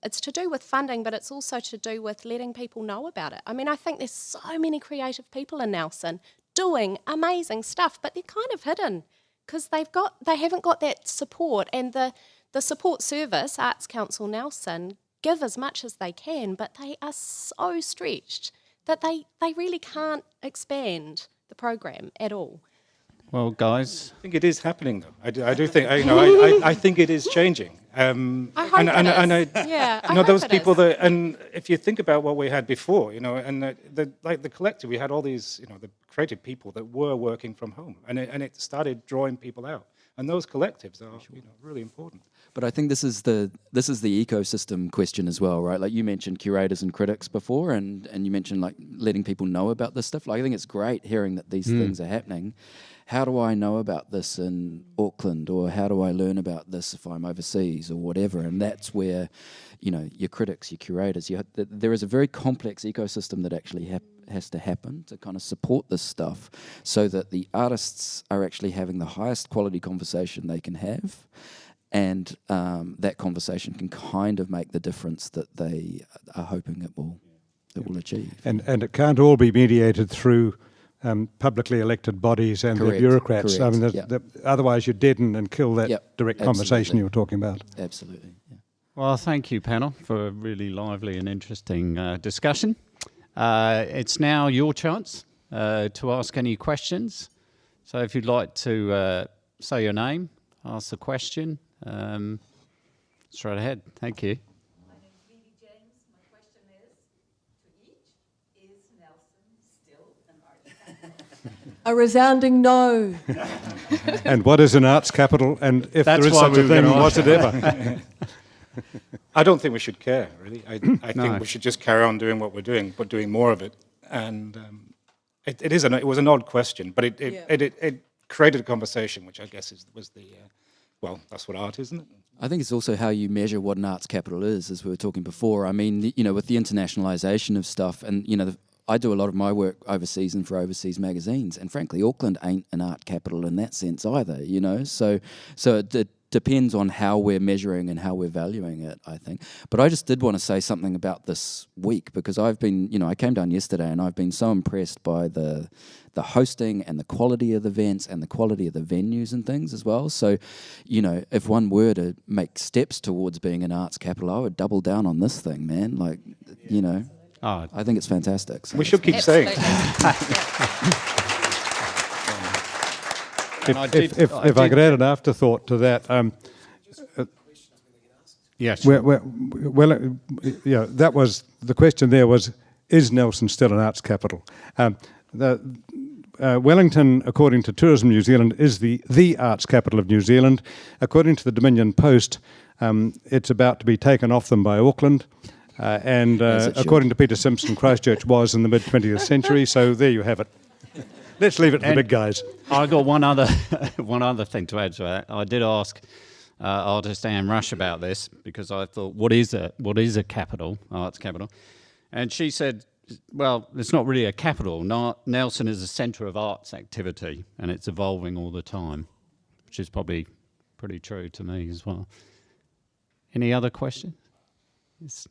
it's to do with funding, but it's also to do with letting people know about it. I mean, I think there's so many creative people in Nelson doing amazing stuff, but they're kind of hidden because they haven't got that support. And the support service, Arts Council Nelson, give as much as they can, but they are so stretched that they really can't expand the program at all. Well, guys, I think it is happening, though. I do think I think it is changing. I hope it is. I hope those it people is. that, and if you think about what we had before, and the collective, we had all these, the creative people that were working from home, and it started drawing people out. And those collectives are really important. But I think this is the ecosystem question as well, right? Like you mentioned curators and critics before, and you mentioned like letting people know about this stuff. Like I think it's great hearing that these things are happening. How do I know about this in Auckland, or how do I learn about this if I'm overseas or whatever? And that's where, your critics, your curators, there is a very complex ecosystem that actually has to happen to kind of support this stuff, so that the artists are actually having the highest quality conversation they can have, and that conversation can kind of make the difference that they are hoping it will achieve. And it can't all be mediated through publicly elected bodies and the bureaucrats. Correct. I mean, otherwise you deaden and kill that direct conversation you were talking about. Absolutely. Yeah. well, thank you, panel, for a really lively and interesting discussion. It's now your chance to ask any questions. So if you'd like to say your name, ask the question, straight ahead. Thank you. My name is Lily James. My question is, to each, is Nelson still an arts capital? A resounding no. And what is an arts capital? And if That's there is why such we a were thing, gonna was it ever? I don't think we should care, really. I think No. we should just carry on doing what we're doing, but doing more of it. And it was an odd question, but it created a conversation, which I guess was the well, that's what art is, isn't it? I think it's also how you measure what an arts capital is, as we were talking before. I mean, with the internationalisation of stuff, and I do a lot of my work overseas and for overseas magazines, and frankly, Auckland ain't an art capital in that sense either. So depends on how we're measuring and how we're valuing it, I think. But I just did want to say something about this week, because I've been, I came down yesterday and I've been so impressed by the hosting and the quality of the events and the quality of the venues and things as well. So, if one were to make steps towards being an arts capital, I would double down on this thing, man. Like, I think it's fantastic. So We should keep saying. If I could add an afterthought to that, Yes. Sure. That was the question. There was, is Nelson still an arts capital? Wellington, according to Tourism New Zealand, is the arts capital of New Zealand. According to the Dominion Post, it's about to be taken off them by Auckland. And according to Peter Simpson, Christchurch was in the mid-20th century. So there you have it. Let's leave it to the big guys. I got one other thing to add to that. I did ask artist Anne Rush about this, because I thought, what is a capital, arts capital? And she said, well, it's not really a capital. Nelson is a centre of arts activity, and it's evolving all the time, which is probably pretty true to me as well. Any other questions? Yes.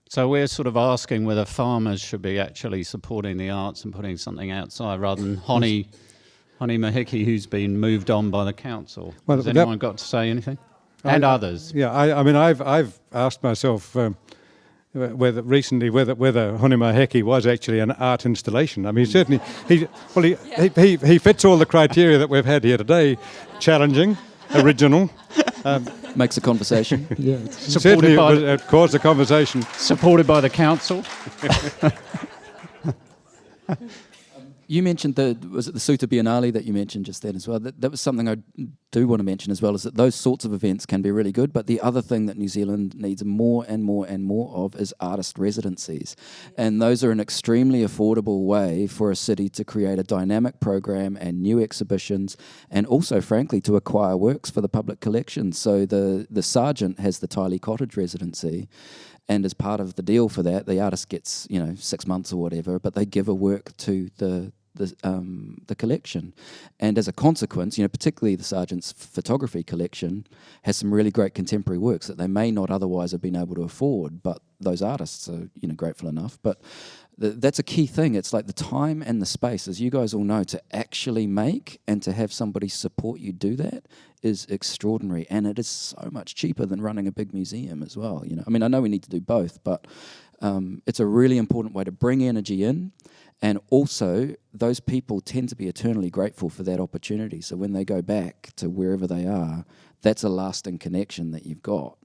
So we're sort of asking whether farmers should be actually supporting the arts and putting something outside, rather than Honi Mahiki, who's been moved on by the council. Well, has anyone got to say anything? And others. Yeah, I mean, I've asked myself whether Honi Mahiki was actually an art installation. I mean, certainly he fits all the criteria that we've had here today: challenging, original. Makes a conversation. Yeah, certainly it caused a conversation. Supported by the council. You mentioned was it the Suta Biennale that you mentioned just then as well? That was something I do want to mention as well, is that those sorts of events can be really good, but the other thing that New Zealand needs more and more and more of is artist residencies. And those are an extremely affordable way for a city to create a dynamic program and new exhibitions, and also, frankly, to acquire works for the public collection. So the Sergeant has the Tiley Cottage residency, and as part of the deal for that, the artist gets 6 months or whatever, but they give a work to the collection, and as a consequence, particularly the Sergeant's photography collection has some really great contemporary works that they may not otherwise have been able to afford, but those artists are grateful enough. But that's a key thing. It's like the time and the space, as you guys all know, to actually make and to have somebody support you do that is extraordinary, and it is so much cheaper than running a big museum as well. I mean, I know we need to do both, but it's a really important way to bring energy in. And also, those people tend to be eternally grateful for that opportunity. So when they go back to wherever they are, that's a lasting connection that you've got,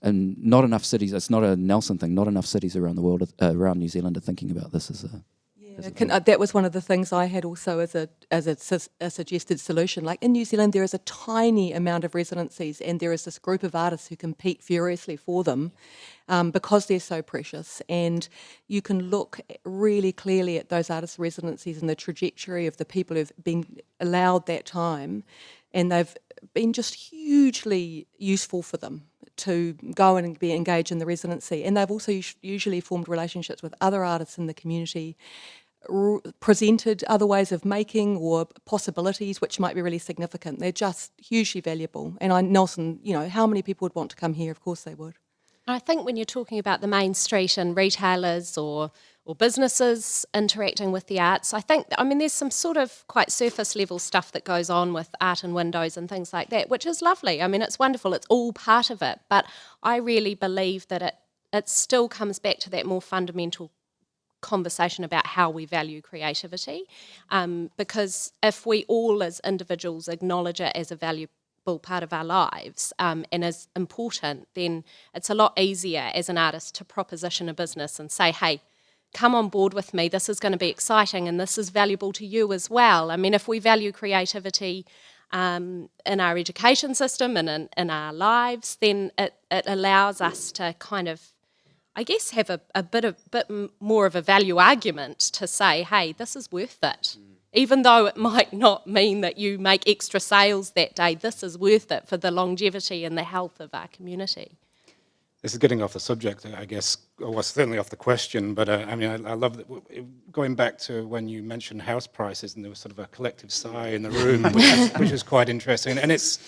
and not enough cities. It's not a Nelson thing. Not enough cities around the world, around New Zealand, are thinking about this as a. That was one of the things I had also as a suggested solution. Like in New Zealand, there is a tiny amount of residencies, and there is this group of artists who compete furiously for them because they're so precious. And you can look really clearly at those artist residencies and the trajectory of the people who've been allowed that time, and they've been just hugely useful for them to go and be engaged in the residency. And they've also usually formed relationships with other artists in the community, presented other ways of making or possibilities which might be really significant. They're just hugely valuable. And Nelson, how many people would want to come here? Of course they would. I think when you're talking about the main street and retailers or businesses interacting with the arts, there's some sort of quite surface level stuff that goes on with art and windows and things like that, which is lovely. I mean, it's wonderful. It's all part of it. But I really believe that it still comes back to that more fundamental conversation about how we value creativity, because if we all as individuals acknowledge it as a valuable part of our lives and as important, then it's a lot easier as an artist to proposition a business and say, hey, come on board with me, this is going to be exciting and this is valuable to you as well. I mean, if we value creativity in our education system and in our lives, then it allows us to kind of, I guess, have a bit more of a value argument to say, hey, this is worth it. Even though it might not mean that you make extra sales that day, this is worth it for the longevity and the health of our community. This is getting off the subject, I guess, or well, certainly off the question, but I mean, I love that, going back to when you mentioned house prices and there was sort of a collective sigh in the room, which is quite interesting. And it's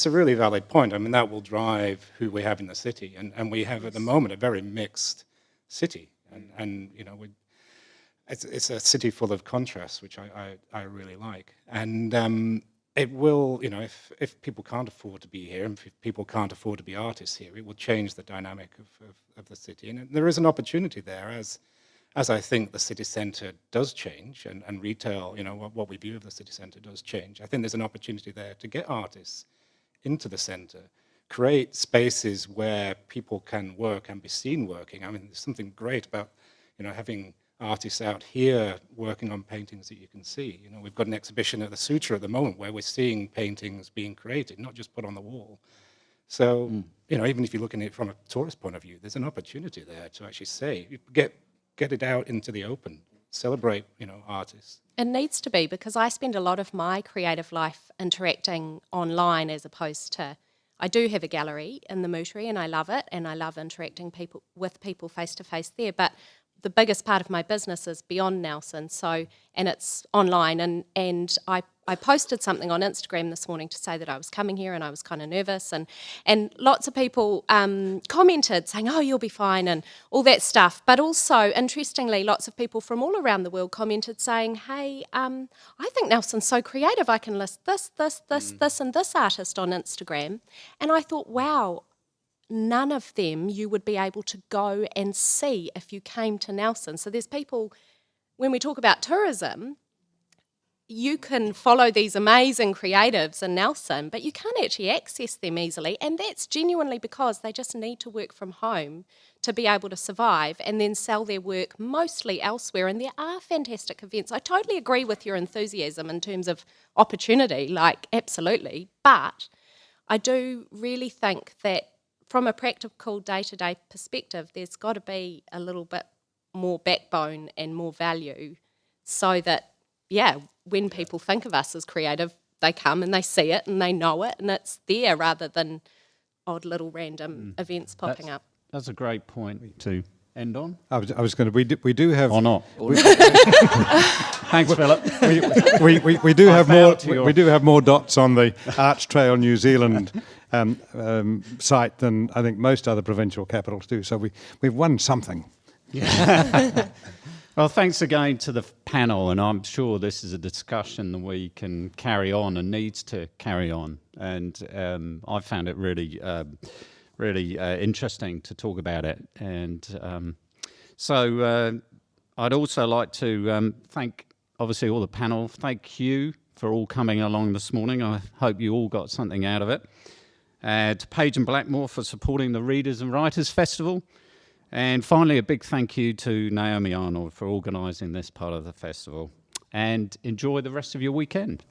a really valid point. I mean, that will drive who we have in the city. And we have at the moment a very mixed city. And you know, it's a city full of contrasts, which I really like. And it will, you know, if people can't afford to be here, and if people can't afford to be artists here, it will change the dynamic of the city. And there is an opportunity there, as I think the city centre does change, and retail, you know, what we view of the city centre does change. I think there's an opportunity there to get artists into the centre, create spaces where people can work and be seen working. I mean, there's something great about, you know, having artists out here working on paintings that you can see. You know, we've got an exhibition at the Sutra at the moment where we're seeing paintings being created, not just put on the wall. So, you know, even if you're looking at it from a tourist point of view, there's an opportunity there to actually say, get it out into the open, celebrate, you know, artists. It needs to be, because I spend a lot of my creative life interacting online as opposed to, I do have a gallery in the Mootery and I love it, and I love interacting with people face to face there, but the biggest part of my business is beyond Nelson, and it's online, and I posted something on Instagram this morning to say that I was coming here and I was kind of nervous, and lots of people commented saying, oh, you'll be fine, and all that stuff. But also, interestingly, lots of people from all around the world commented saying, hey, I think Nelson's so creative, I can list this, and this artist on Instagram. And I thought, wow, none of them you would be able to go and see if you came to Nelson. So there's people, when we talk about tourism, you can follow these amazing creatives in Nelson, but you can't actually access them easily, and that's genuinely because they just need to work from home to be able to survive and then sell their work mostly elsewhere. And there are fantastic events. I totally agree with your enthusiasm in terms of opportunity, like absolutely, but I do really think that from a practical day-to-day perspective, there's got to be a little bit more backbone and more value so that, yeah, when people think of us as creative, they come and they see it and they know it and it's there rather than odd little random events popping up. That's a great point to end on. I was going to. We do have. Or not. Thanks, Philip. We do have more. We do have more dots on the Arts Trail New Zealand site than I think most other provincial capitals do. So we've won something. Yeah. Well, thanks again to the panel, and I'm sure this is a discussion that we can carry on and needs to carry on. And I found it really interesting to talk about it. And so I'd also like to thank, obviously, all the panel. Thank you for all coming along this morning. I hope you all got something out of it. To Page and Blackmore for supporting the Readers and Writers Festival. And finally, a big thank you to Naomi Arnold for organising this part of the festival. And enjoy the rest of your weekend.